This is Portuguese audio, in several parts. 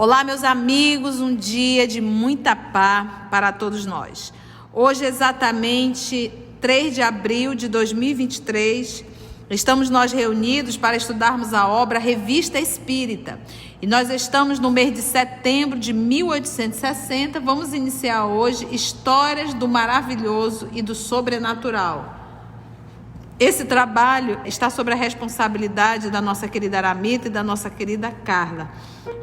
Olá, meus amigos, um dia de muita paz para todos nós. Hoje, exatamente 3 de abril de 2023, estamos nós reunidos para estudarmos a obra Revista Espírita. E nós estamos no mês de setembro de 1860. Vamos iniciar hoje Histórias do Maravilhoso e do Sobrenatural. Esse trabalho está sob a responsabilidade da nossa querida Aramita e da nossa querida Carla,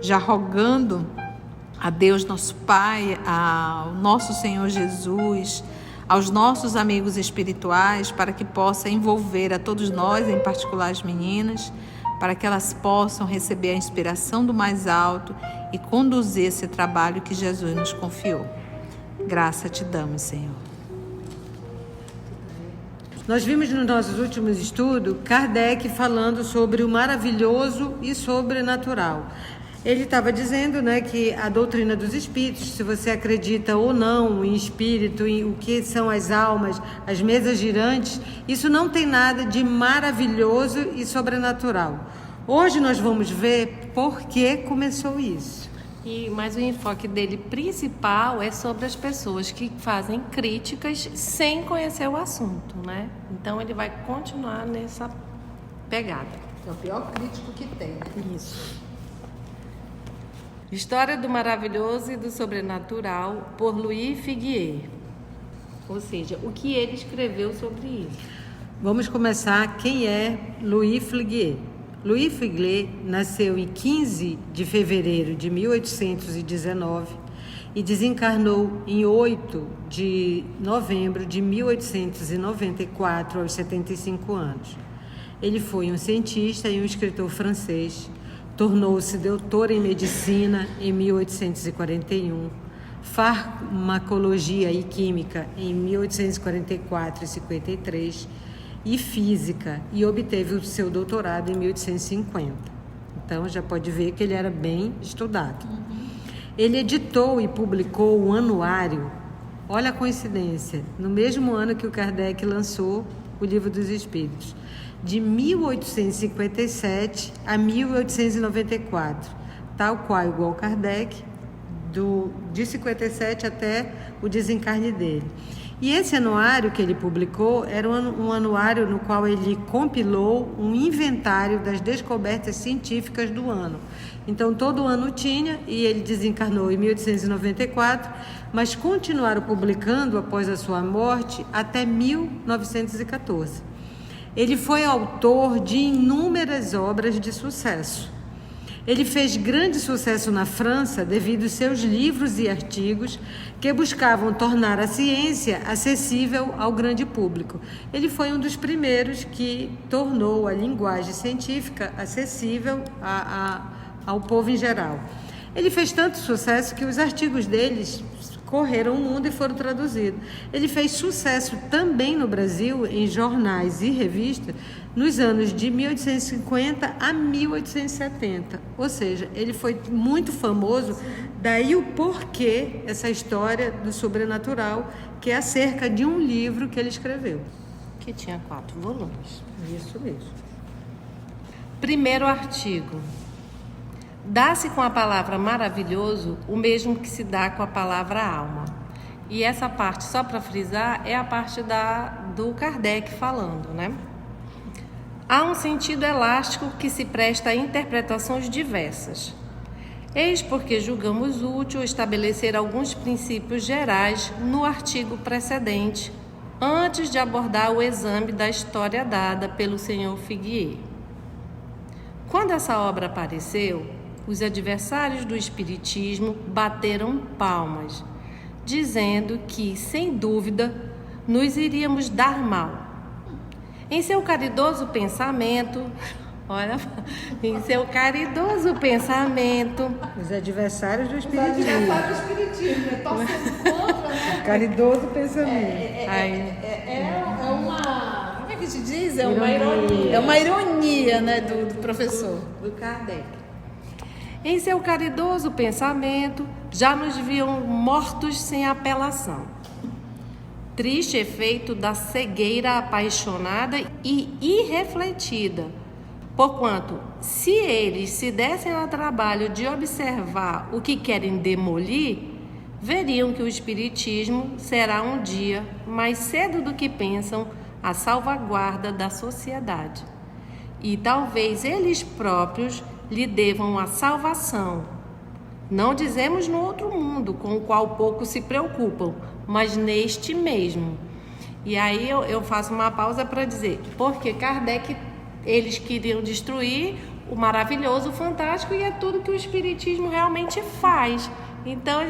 já rogando a Deus nosso Pai, ao nosso Senhor Jesus, aos nossos amigos espirituais, para que possa envolver a todos nós, em particular as meninas, para que elas possam receber a inspiração do mais alto e conduzir esse trabalho que Jesus nos confiou. Graça te damos, Senhor. Nós vimos nos nossos últimos estudos Kardec falando sobre o maravilhoso e sobrenatural. Ele estava dizendo, que a doutrina dos espíritos, se você acredita ou não em espírito, em o que são as almas, as mesas girantes, isso não tem nada de maravilhoso e sobrenatural. Hoje nós vamos ver por que começou isso. Mas o enfoque dele principal é sobre as pessoas que fazem críticas sem conhecer o assunto, né? Então ele vai continuar nessa pegada. É o pior crítico que tem, né? Isso. História do Maravilhoso e do Sobrenatural, por Louis Figuier. Ou seja, o que ele escreveu sobre isso. Vamos começar. Quem é Louis Figuier? Louis Figuier nasceu em 15 de fevereiro de 1819 e desencarnou em 8 de novembro de 1894, aos 75 anos. Ele foi um cientista e um escritor francês. Tornou-se doutor em medicina em 1841, farmacologia e química em 1844 e 53 e física, e obteve o seu doutorado em 1850. Então já pode ver que ele era bem estudado. Ele editou e publicou o anuário, olha a coincidência, no mesmo ano que o Kardec lançou o Livro dos Espíritos, de 1857 a 1894, tal qual igual Kardec, de 57 até o desencarne dele. E esse anuário que ele publicou era um anuário no qual ele compilou um inventário das descobertas científicas do ano. Então, todo ano tinha, e ele desencarnou em 1894, mas continuaram publicando após a sua morte até 1914. Ele foi autor de inúmeras obras de sucesso. Ele fez grande sucesso na França devido aos seus livros e artigos que buscavam tornar a ciência acessível ao grande público. Ele foi um dos primeiros que tornou a linguagem científica acessível ao povo em geral. Ele fez tanto sucesso que os artigos deles correram o mundo e foram traduzidos. Ele fez sucesso também no Brasil, em jornais e revistas, nos anos de 1850 a 1870. Ou seja, ele foi muito famoso, daí o porquê essa história do sobrenatural, que é acerca de um livro que ele escreveu. Que tinha 4 volumes. Isso mesmo. Primeiro artigo. Dá-se com a palavra maravilhoso o mesmo que se dá com a palavra alma. E essa parte, só para frisar, é a parte do Kardec falando, né? Há um sentido elástico que se presta a interpretações diversas. Eis porque julgamos útil estabelecer alguns princípios gerais no artigo precedente, antes de abordar o exame da história dada pelo Sr. Figuier. Quando essa obra apareceu, os adversários do Espiritismo bateram palmas, dizendo que, sem dúvida, nos iríamos dar mal. Em seu caridoso pensamento, Os adversários do Espiritismo. Torcendo contra, né? Caridoso pensamento. Como é que se diz? É uma ironia. É uma ironia, né, do professor, do Kardec. Em seu caridoso pensamento, já nos viam mortos sem apelação. Triste efeito da cegueira apaixonada e irrefletida, porquanto se eles se dessem ao trabalho de observar o que querem demolir, veriam que o Espiritismo será um dia, mais cedo do que pensam, a salvaguarda da sociedade. E talvez eles próprios lhe devam a salvação. Não dizemos no outro mundo, com o qual pouco se preocupam, mas neste mesmo. E aí eu faço uma pausa para dizer, porque Kardec, eles queriam destruir o maravilhoso, o fantástico, e é tudo que o Espiritismo realmente faz. Então,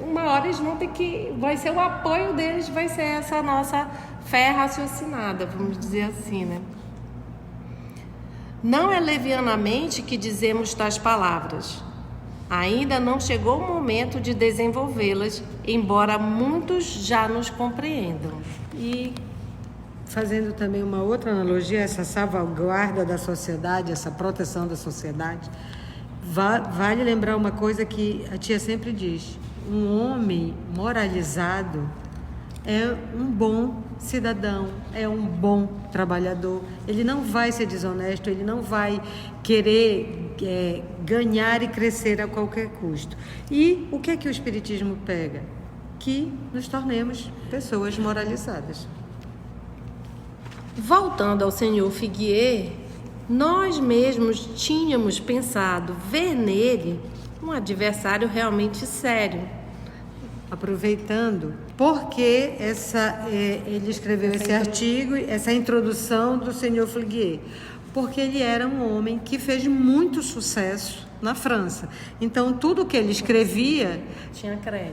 uma hora eles vão ter que... vai ser o apoio deles, vai ser essa nossa fé raciocinada, vamos dizer assim, né? Não é levianamente que dizemos tais palavras. Ainda não chegou o momento de desenvolvê-las, embora muitos já nos compreendam. E fazendo também uma outra analogia, essa salvaguarda da sociedade, essa proteção da sociedade, vale lembrar uma coisa que a tia sempre diz: um homem moralizado é um bom cidadão, é um bom trabalhador. Ele não vai ser desonesto, ele não vai querer ganhar e crescer a qualquer custo. E o que é que o Espiritismo pega? Que nos tornemos pessoas moralizadas. Voltando ao senhor Figuier, nós mesmos tínhamos pensado ver nele um adversário realmente sério. Aproveitando, porque ele escreveu esse artigo, essa introdução do senhor Figuier? Porque ele era um homem que fez muito sucesso na França. Então, tudo que ele escrevia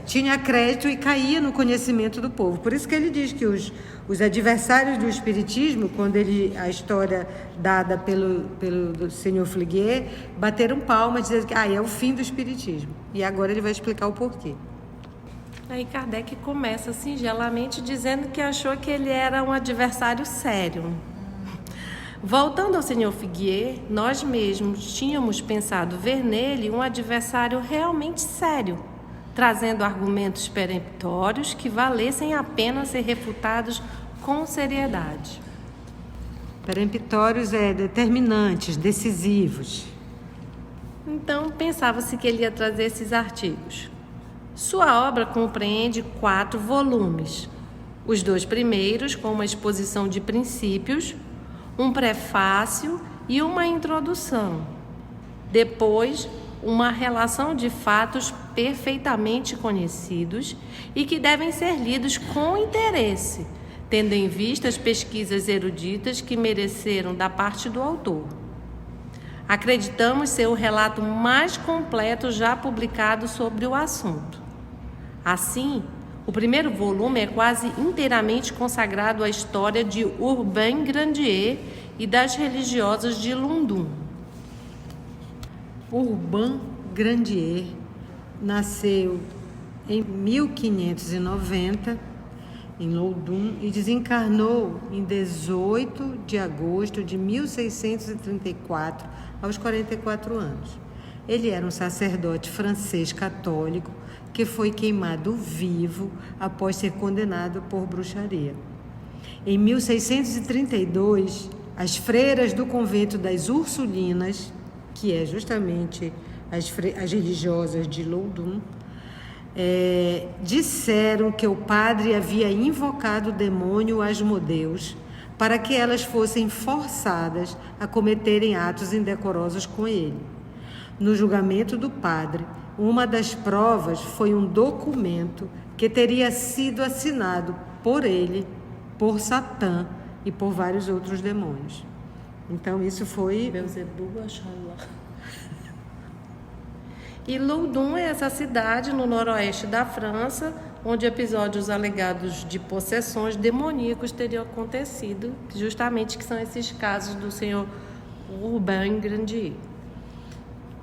tinha crédito e caía no conhecimento do povo. Por isso que ele diz que os adversários do Espiritismo, quando a história dada pelo senhor Figuier, bateram palmas, dizendo que é o fim do Espiritismo. E agora ele vai explicar o porquê. Aí Kardec começa singelamente dizendo que achou que ele era um adversário sério. Voltando ao senhor Figuier, nós mesmos tínhamos pensado ver nele um adversário realmente sério, trazendo argumentos peremptórios que valessem a pena ser refutados com seriedade. Peremptórios determinantes, decisivos. Então, pensava-se que ele ia trazer esses artigos. Sua obra compreende 4 volumes. Os 2 primeiros, com uma exposição de princípios, um prefácio e uma introdução. Depois, uma relação de fatos perfeitamente conhecidos e que devem ser lidos com interesse, tendo em vista as pesquisas eruditas que mereceram da parte do autor. Acreditamos ser o relato mais completo já publicado sobre o assunto. Assim, o primeiro volume é quase inteiramente consagrado à história de Urbain Grandier e das religiosas de Lundum. Urbain Grandier nasceu em 1590 em Lundum e desencarnou em 18 de agosto de 1634, aos 44 anos. Ele era um sacerdote francês católico que foi queimado vivo após ser condenado por bruxaria. Em 1632, as freiras do convento das Ursulinas, que é justamente as religiosas de Lundum, disseram que o padre havia invocado o demônio Asmodeus para que elas fossem forçadas a cometerem atos indecorosos com ele. No julgamento do padre, uma das provas foi um documento que teria sido assinado por ele, por Satã e por vários outros demônios. Então isso foi... Belzebu, Oxalá. E Loudun é essa cidade no noroeste da França, onde episódios alegados de possessões demoníacas teriam acontecido, justamente que são esses casos do senhor Urbain Grandier.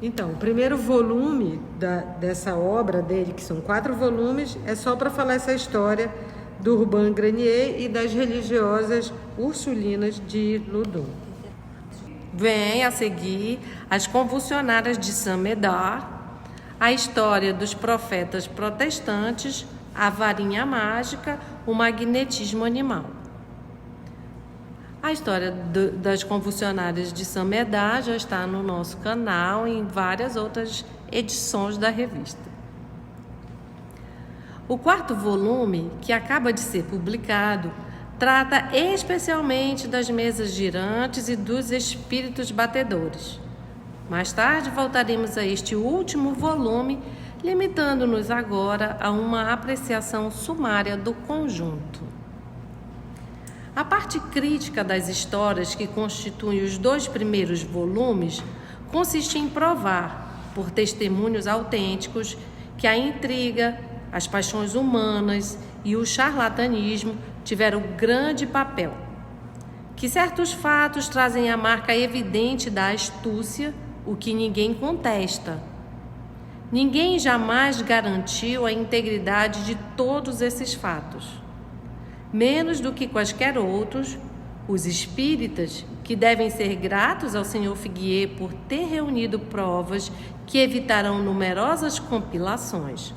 Então, o primeiro volume dessa obra dele, que são 4 volumes, é só para falar essa história do Urbain Grandier e das religiosas ursulinas de Lundum. Vem a seguir as convulsionárias de Saint-Médard, a história dos profetas protestantes, a varinha mágica, o magnetismo animal. A história das convulsionárias de Saint Médard já está no nosso canal e em várias outras edições da revista. O 4º volume, que acaba de ser publicado, trata especialmente das mesas girantes e dos espíritos batedores. Mais tarde voltaremos a este último volume, limitando-nos agora a uma apreciação sumária do conjunto. A parte crítica das histórias que constituem os 2 primeiros volumes consiste em provar, por testemunhos autênticos, que a intriga, as paixões humanas e o charlatanismo tiveram grande papel, que certos fatos trazem a marca evidente da astúcia, o que ninguém contesta. Ninguém jamais garantiu a integridade de todos esses fatos. Menos do que quaisquer outros, os espíritas, que devem ser gratos ao Sr. Figuier por ter reunido provas que evitarão numerosas compilações.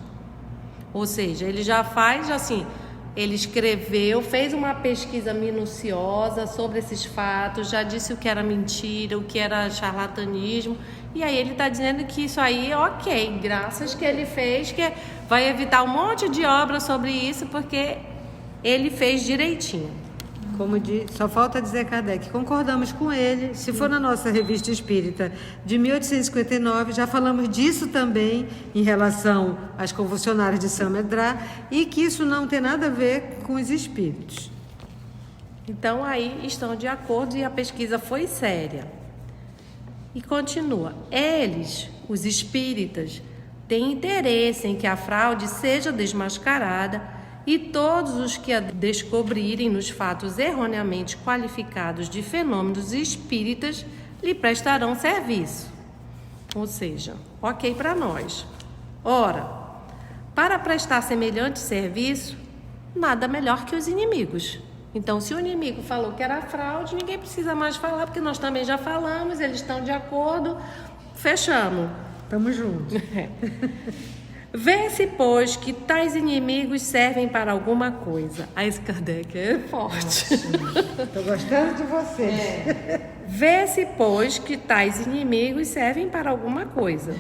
Ou seja, ele já faz assim, ele escreveu, fez uma pesquisa minuciosa sobre esses fatos, já disse o que era mentira, o que era charlatanismo, e aí ele está dizendo que isso aí é ok, graças que ele fez, que vai evitar um monte de obra sobre isso, porque ele fez direitinho. Como diz, só falta dizer Kardec, concordamos com ele. Se for na nossa Revista Espírita de 1859, já falamos disso também em relação às convulsionárias de Saint Médard, e que isso não tem nada a ver com os espíritos. Então aí estão de acordo e a pesquisa foi séria. E continua, eles, os espíritas, têm interesse em que a fraude seja desmascarada, e todos os que a descobrirem nos fatos erroneamente qualificados de fenômenos espíritas lhe prestarão serviço. Ou seja, ok para nós. Ora, para prestar semelhante serviço, nada melhor que os inimigos. Então, se o inimigo falou que era fraude, ninguém precisa mais falar, porque nós também já falamos, eles estão de acordo, fechamos. Estamos juntos. Vê-se, pois, que tais inimigos servem para alguma coisa. A esse Kardec é forte. Estou gostando de você. Vê-se, pois, que tais inimigos servem para alguma coisa.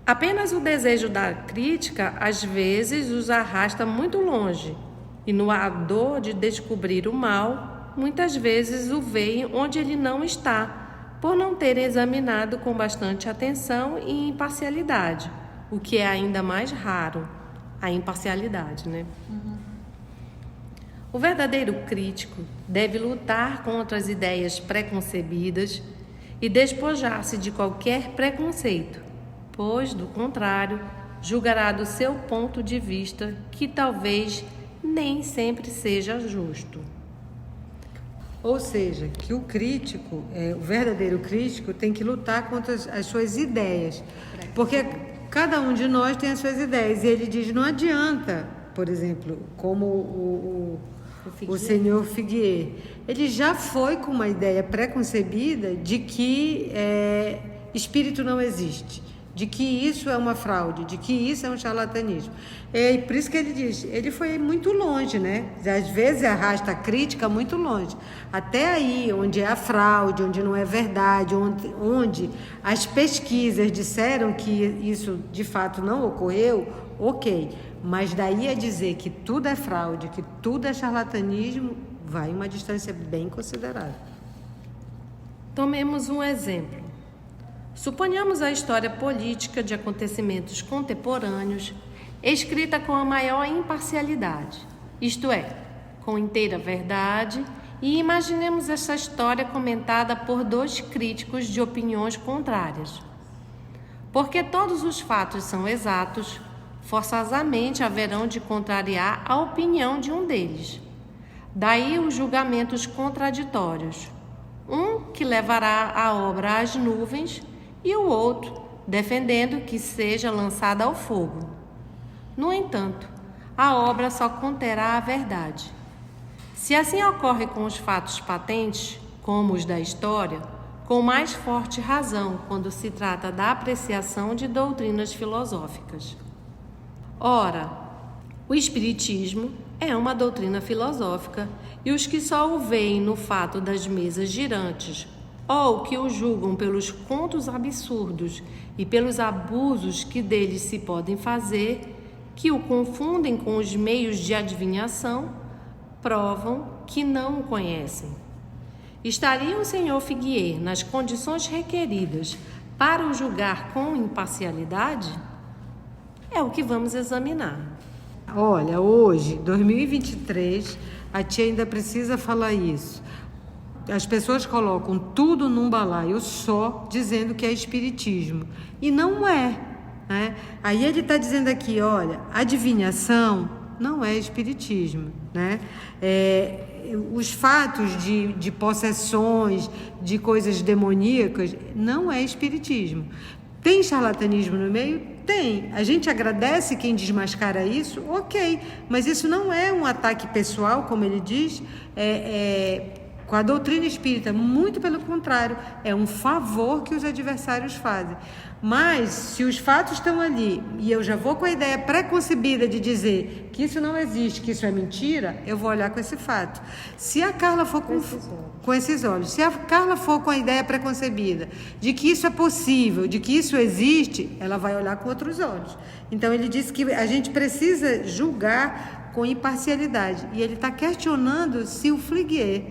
Apenas o desejo da crítica, às vezes, os arrasta muito longe. E no ardor de descobrir o mal, muitas vezes o veem onde ele não está, por não terem examinado com bastante atenção e imparcialidade. O que é ainda mais raro, a imparcialidade, né? O verdadeiro crítico deve lutar contra as ideias preconcebidas e despojar-se de qualquer preconceito, pois, do contrário, julgará do seu ponto de vista que talvez nem sempre seja justo. Ou seja, que o crítico, o verdadeiro crítico, tem que lutar contra as suas ideias, porque cada um de nós tem as suas ideias, e ele diz, não adianta, por exemplo, como o senhor Figuier, ele já foi com uma ideia preconcebida de que espírito não existe, de que isso é uma fraude, de que isso é um charlatanismo. E por isso que ele diz, ele foi muito longe, né? Às vezes arrasta a crítica muito longe. Até aí, onde é a fraude, onde não é verdade, onde as pesquisas disseram que isso de fato não ocorreu, ok. Mas daí a dizer que tudo é fraude, que tudo é charlatanismo, vai uma distância bem considerável. Tomemos um exemplo. Suponhamos a história política de acontecimentos contemporâneos escrita com a maior imparcialidade, isto é, com inteira verdade, e imaginemos essa história comentada por 2 críticos de opiniões contrárias. Porque todos os fatos são exatos, forçosamente haverão de contrariar a opinião de um deles. Daí os julgamentos contraditórios, um que levará a obra às nuvens e o outro defendendo que seja lançada ao fogo. No entanto, a obra só conterá a verdade. Se assim ocorre com os fatos patentes, como os da história, com mais forte razão quando se trata da apreciação de doutrinas filosóficas. Ora, o Espiritismo é uma doutrina filosófica, e os que só o veem no fato das mesas girantes, ou que o julgam pelos contos absurdos e pelos abusos que deles se podem fazer, que o confundem com os meios de adivinhação, provam que não o conhecem. Estaria o senhor Figuier nas condições requeridas para o julgar com imparcialidade? É o que vamos examinar. Olha, hoje, 2023, a tia ainda precisa falar isso. As pessoas colocam tudo num balaio só, dizendo que é espiritismo. E não é, né? Aí ele está dizendo aqui, olha, adivinhação não é espiritismo, né? Os fatos de possessões, de coisas demoníacas, não é espiritismo. Tem charlatanismo no meio? Tem. A gente agradece quem desmascara isso, ok. Mas isso não é um ataque pessoal, como ele diz, com a doutrina espírita. Muito pelo contrário, é um favor que os adversários fazem. Mas, se os fatos estão ali, e eu já vou com a ideia preconcebida de dizer que isso não existe, que isso é mentira, eu vou olhar com esse fato. Se a Carla for com esses olhos, se a Carla for com a ideia preconcebida de que isso é possível, de que isso existe, ela vai olhar com outros olhos. Então, ele disse que a gente precisa julgar com imparcialidade. E ele está questionando se o Figuier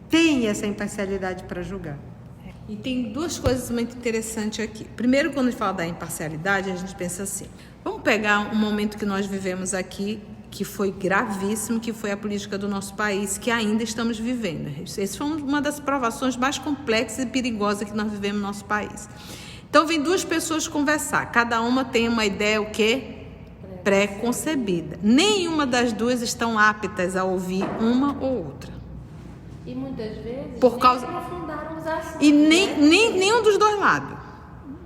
tem essa imparcialidade para julgar. E tem duas coisas muito interessantes aqui. Primeiro, quando a gente fala da imparcialidade, a gente pensa assim, vamos pegar um momento que nós vivemos aqui, que foi gravíssimo, que foi a política do nosso país, que ainda estamos vivendo. Essa foi uma das provações mais complexas e perigosas que nós vivemos no nosso país. Então, vem duas pessoas conversar, cada uma tem uma ideia, o quê? Pré-concebida. Nenhuma das duas estão aptas a ouvir uma ou outra. E muitas vezes por causa aprofundaram os assuntos. E nenhum dos dois lados.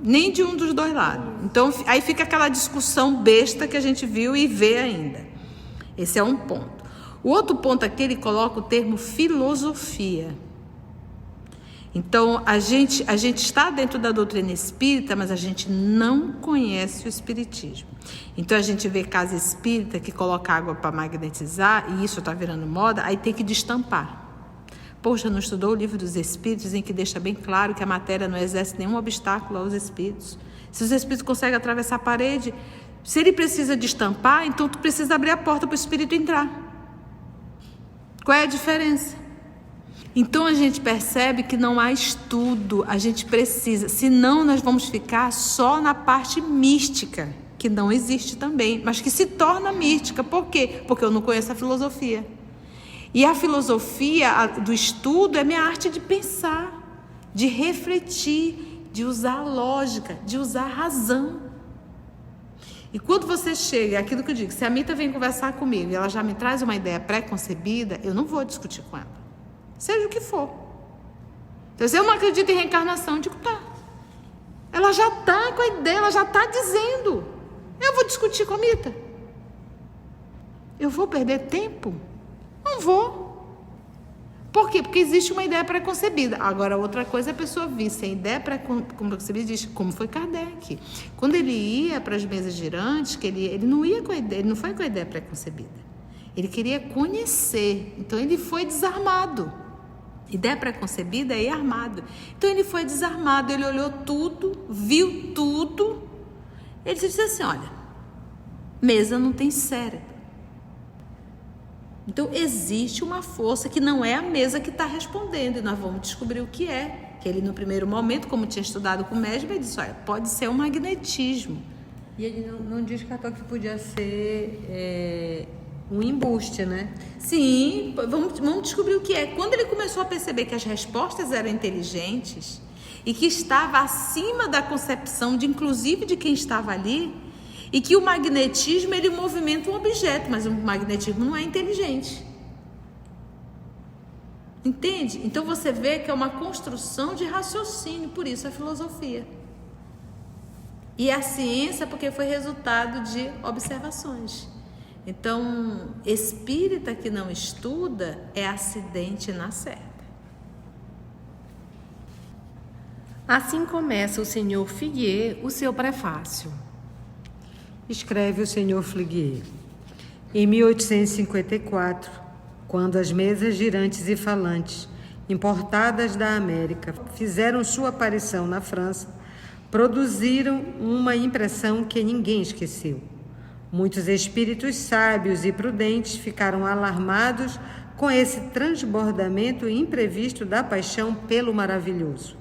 Nem de um dos dois lados. Então, aí fica aquela discussão besta que a gente viu e vê ainda. Esse é um ponto. O outro ponto aqui, ele coloca o termo filosofia. Então, a gente está dentro da doutrina espírita, mas a gente não conhece o espiritismo. Então, a gente vê casa espírita que coloca água para magnetizar, e isso está virando moda, aí tem que destampar. Poxa, não estudou o livro dos Espíritos, em que deixa bem claro que a matéria não exerce nenhum obstáculo aos Espíritos. Se os Espíritos conseguem atravessar a parede, se ele precisa destampar, então tu precisa abrir a porta para o Espírito entrar. Qual é a diferença? Então a gente percebe que não há estudo, a gente precisa, senão nós vamos ficar só na parte mística, que não existe também, mas que se torna mística. Por quê? Porque eu não conheço a filosofia. E a filosofia do estudo é minha arte de pensar, de refletir, de usar a lógica, de usar a razão. E quando você chega, aquilo que eu digo, se a Mita vem conversar comigo e ela já me traz uma ideia pré-concebida, eu não vou discutir com ela, seja o que for. Então, se eu não acredito em reencarnação, eu digo, tá. Ela já está com a ideia, ela já está dizendo. Eu vou discutir com a Mita? Eu vou perder tempo? Não vou. Por quê? Porque existe uma ideia pré-concebida. Agora, outra coisa é a pessoa vir sem ideia pré-concebida, diz, como foi Kardec. Quando ele ia para as mesas girantes, que ele não ia com a ideia, ele não foi com a ideia pré-concebida. Ele queria conhecer. Então, ele foi desarmado. Ideia pré-concebida é ir armado. Então, ele foi desarmado, ele olhou tudo, viu tudo. Ele disse assim, olha, mesa não tem cérebro. Então, existe uma força que não é a mesa que está respondendo, e nós vamos descobrir o que é. Que ele, no primeiro momento, como tinha estudado com o Mesmer, ele disse, olha, pode ser um magnetismo. E ele não descartou que podia ser um embuste, né? Sim, vamos descobrir o que é. Quando ele começou a perceber que as respostas eram inteligentes e que estava acima da concepção, inclusive de quem estava ali, e que o magnetismo, ele movimenta um objeto, mas o magnetismo não é inteligente. Entende? Então você vê que é uma construção de raciocínio, por isso a filosofia. E a ciência, porque foi resultado de observações. Então, espírita que não estuda é acidente na certa. Assim começa o senhor Figuier o seu prefácio. Escreve o senhor Figuier. Em 1854, quando as mesas girantes e falantes, importadas da América, fizeram sua aparição na França, produziram uma impressão que ninguém esqueceu. Muitos espíritos sábios e prudentes ficaram alarmados com esse transbordamento imprevisto da paixão pelo maravilhoso.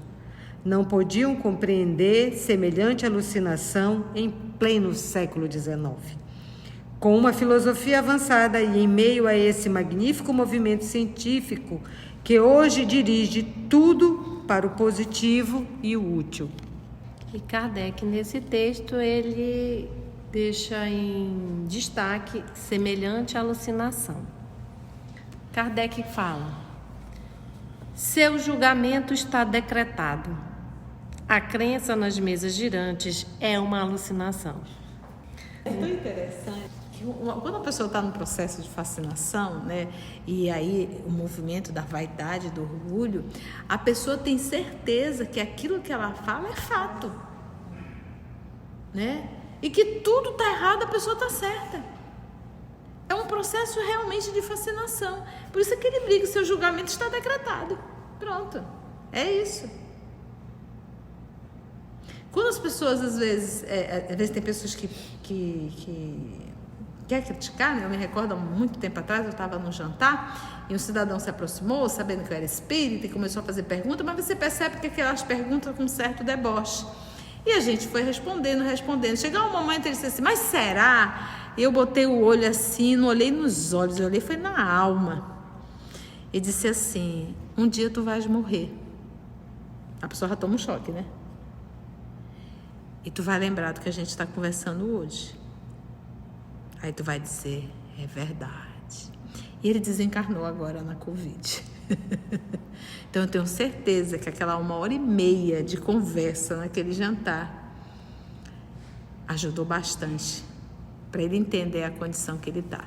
Não podiam compreender semelhante alucinação em pleno século XIX. Com uma filosofia avançada e em meio a esse magnífico movimento científico que hoje dirige tudo para o positivo e o útil. E Kardec, nesse texto, ele deixa em destaque semelhante alucinação. Kardec fala: seu julgamento está decretado. A crença nas mesas girantes é uma alucinação. É tão interessante que quando a pessoa está num processo de fascinação, né, e aí o movimento da vaidade, do orgulho, a pessoa tem certeza que aquilo que ela fala é fato, né? E que tudo está errado, a pessoa está certa. É um processo realmente de fascinação. Por isso que ele briga, seu julgamento está decretado. Pronto, é isso. Quando as pessoas, às vezes tem pessoas que quer criticar, né? Eu me recordo, há muito tempo atrás, eu estava num jantar e um cidadão se aproximou, sabendo que eu era espírita, e começou a fazer perguntas, mas você percebe que aquelas perguntas com um certo deboche. E a gente foi respondendo. Chegou um momento, ele disse assim, mas será? Eu botei o olho assim, não olhei nos olhos, eu olhei foi na alma. E disse assim, um dia tu vais morrer. A pessoa já toma um choque, né? E tu vai lembrar do que a gente está conversando hoje. Aí tu vai dizer, é verdade. E ele desencarnou agora na Covid. Então eu tenho certeza que aquela 1h30 de conversa naquele jantar ajudou bastante para ele entender a condição que ele está.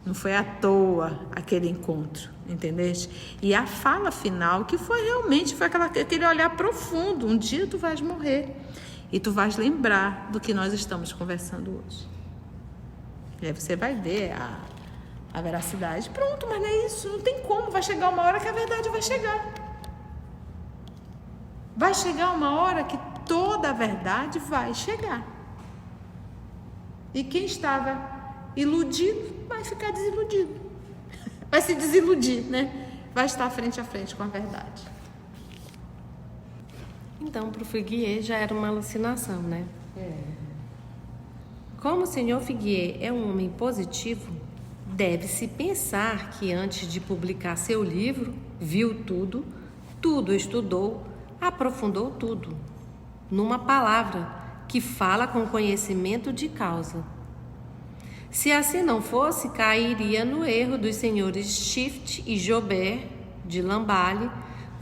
Não foi à toa aquele encontro, entendeste? E a fala final, que foi realmente aquele olhar profundo. Um dia tu vais morrer e tu vais lembrar do que nós estamos conversando hoje. E aí você vai ver a veracidade. Pronto, mas não é isso, não tem como. Vai chegar uma hora que a verdade vai chegar. Vai chegar uma hora que toda a verdade vai chegar. E quem estava iludido vai ficar desiludido. Vai se desiludir, né? Vai estar frente a frente com a verdade. Então, para o Figuier já era uma alucinação, né? Como o senhor Figuier é um homem positivo, deve-se pensar que antes de publicar seu livro, viu tudo, tudo estudou, aprofundou tudo. Numa palavra, que fala com conhecimento de causa. Se assim não fosse, cairia no erro dos senhores Schiff e Joubert, de Lamballe,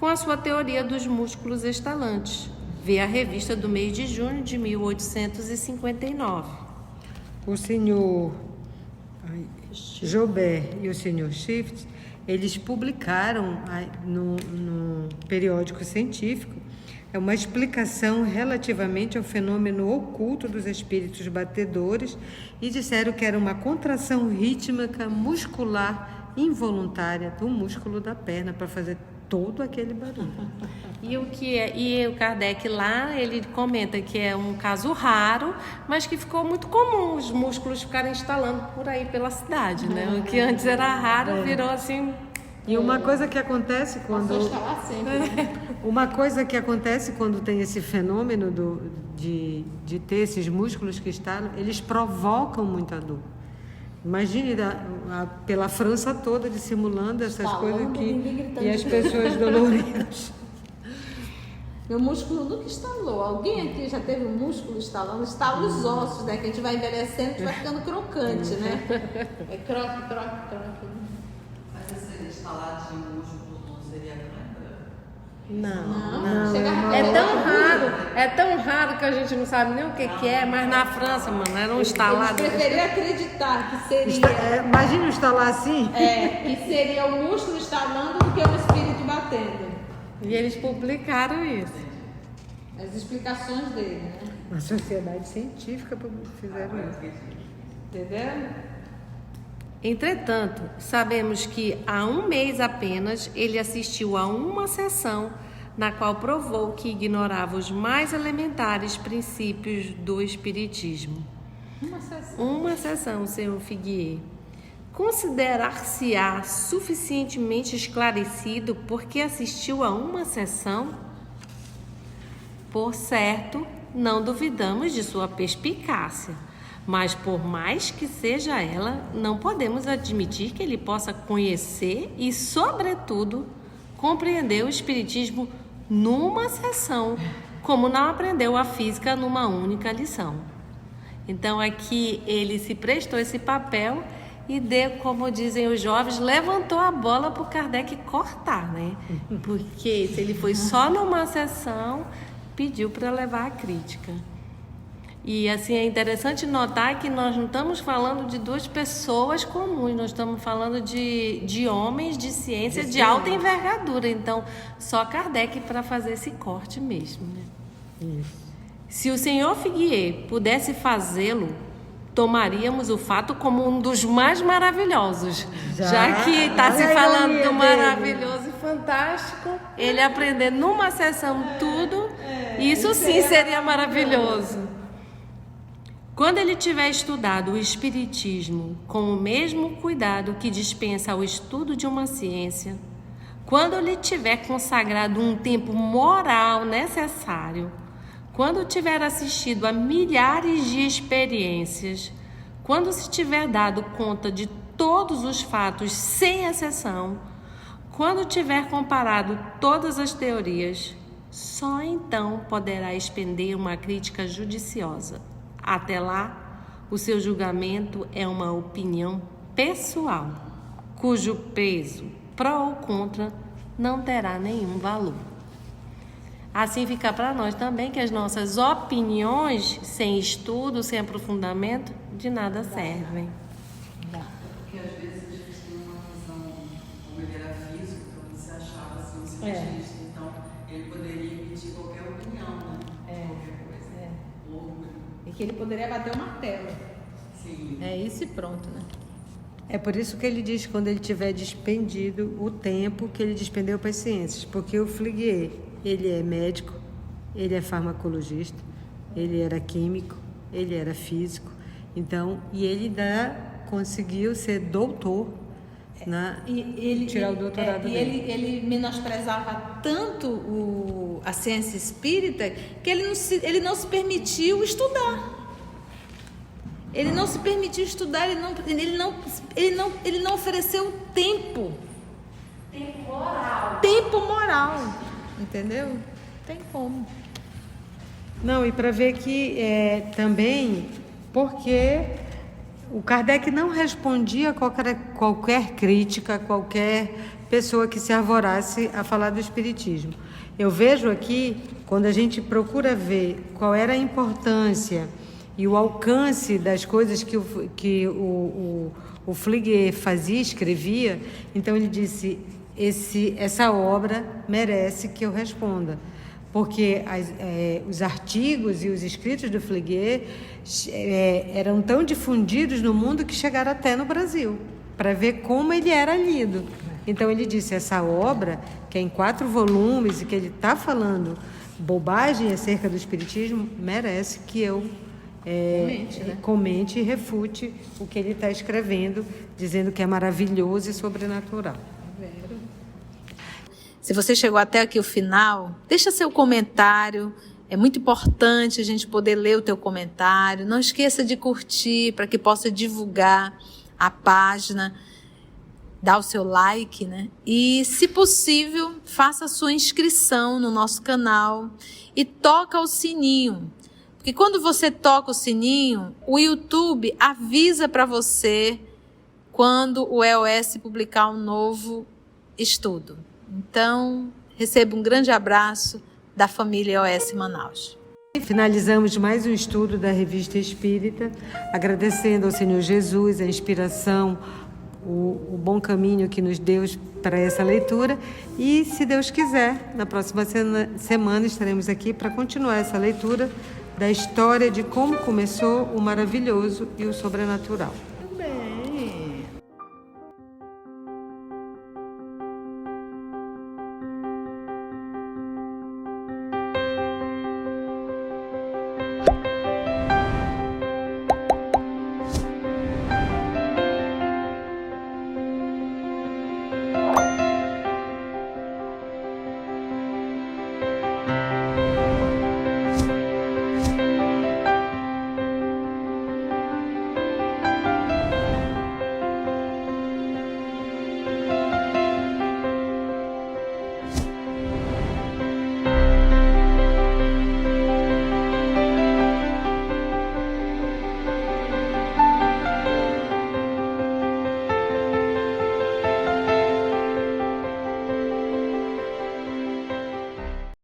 com a sua teoria dos músculos estalantes. Vê a revista do mês de junho de 1859. O senhor Joubert e o senhor Schiff, eles publicaram no periódico científico uma explicação relativamente ao fenômeno oculto dos espíritos batedores e disseram que era uma contração rítmica muscular involuntária do músculo da perna para fazer todo aquele barulho. E o Kardec lá, ele comenta que é um caso raro, mas que ficou muito comum os músculos ficarem instalando por aí pela cidade, né? O que antes era raro virou assim. E uma coisa que acontece quando tem esse fenômeno de ter esses músculos que estalam, eles provocam muita dor. Imagine pela França toda dissimulando essas coisas aqui e as pessoas doloridas. Meu músculo nunca estalou. Alguém aqui já teve um músculo estalando? Estala os ossos, né? Que a gente vai envelhecendo, a gente vai ficando crocante, né? É croque. Mas esse estalar de músculo não seria cãibra? Não. É tão raro que a gente não sabe nem o que é, mas na França, mano, era um estalado. Eu preferia acreditar que seria... Imagina um estalar assim. Que seria o músculo estalando do que o espírito batendo. E eles publicaram isso. As explicações dele, né? A sociedade científica fizeram isso. Entendeu? Entretanto, sabemos que há um mês apenas ele assistiu a uma sessão na qual provou que ignorava os mais elementares princípios do Espiritismo. Uma sessão, senhor Figuier. Considerar-se-á suficientemente esclarecido porque assistiu a uma sessão? Por certo, não duvidamos de sua perspicácia, mas por mais que seja ela, não podemos admitir que ele possa conhecer e, sobretudo, compreender o Espiritismo numa sessão, como não aprendeu a física numa única lição. Então aqui ele se prestou esse papel e deu, como dizem os jovens, levantou a bola para o Kardec cortar, né? Porque se ele foi só numa sessão, pediu para levar a crítica. E assim é interessante notar que nós não estamos falando de duas pessoas comuns, nós estamos falando de homens de ciência de alta envergadura. Então, só Kardec para fazer esse corte mesmo, né? Isso. Se o senhor Figuier pudesse fazê-lo, tomaríamos o fato como um dos mais maravilhosos. Já que está se falando do maravilhoso e fantástico, ele aprender numa sessão tudo, isso sim seria maravilhoso. Quando ele tiver estudado o Espiritismo com o mesmo cuidado que dispensa ao estudo de uma ciência, quando ele tiver consagrado um tempo moral necessário, quando tiver assistido a milhares de experiências, quando se tiver dado conta de todos os fatos sem exceção, quando tiver comparado todas as teorias, só então poderá expender uma crítica judiciosa. Até lá, o seu julgamento é uma opinião pessoal, cujo peso, pró ou contra, não terá nenhum valor. Assim fica para nós também que as nossas opiniões, sem estudo, sem aprofundamento, de nada servem. Porque às vezes a gente tem uma visão, como ele era físico, então ele se achava assim, um cientista. Então ele poderia emitir qualquer opinião, né? Qualquer coisa. E que ele poderia bater o martelo. Sim. É isso e pronto, né? É por isso que ele diz quando ele tiver despendido o tempo que ele despendeu para as ciências, porque o Figuier, ele é médico, ele é farmacologista, ele era químico, ele era físico, então, e ele ainda conseguiu ser doutor, tirar o doutorado dele. Ele menosprezava tanto a ciência espírita que ele não se permitiu estudar. Ele não se permitiu estudar, ele não ofereceu tempo. Tempo moral. Entendeu? Tem como. Não, e para ver que também, porque o Kardec não respondia a qualquer crítica, a qualquer pessoa que se arvorasse a falar do Espiritismo. Eu vejo aqui, quando a gente procura ver qual era a importância e o alcance das coisas que o Figuier fazia, escrevia, então ele disse, essa obra merece que eu responda, porque os artigos e os escritos do Figuier eram tão difundidos no mundo que chegaram até no Brasil, para ver como ele era lido. Então ele disse, essa obra, que é em 4 volumes e que ele está falando bobagem acerca do Espiritismo, merece que eu comente e refute o que ele está escrevendo, dizendo que é maravilhoso e sobrenatural. Se você chegou até aqui o final, deixa seu comentário. É muito importante a gente poder ler o teu comentário. Não esqueça de curtir para que possa divulgar a página. Dá o seu like, né? E, se possível, faça a sua inscrição no nosso canal e toca o sininho. Porque quando você toca o sininho, o YouTube avisa para você quando o EOS publicar um novo estudo. Então, receba um grande abraço da família EOS Manaus. Finalizamos mais um estudo da Revista Espírita, agradecendo ao Senhor Jesus a inspiração, o bom caminho que nos deu para essa leitura. E, se Deus quiser, na próxima semana estaremos aqui para continuar essa leitura da história de como começou o maravilhoso e o sobrenatural.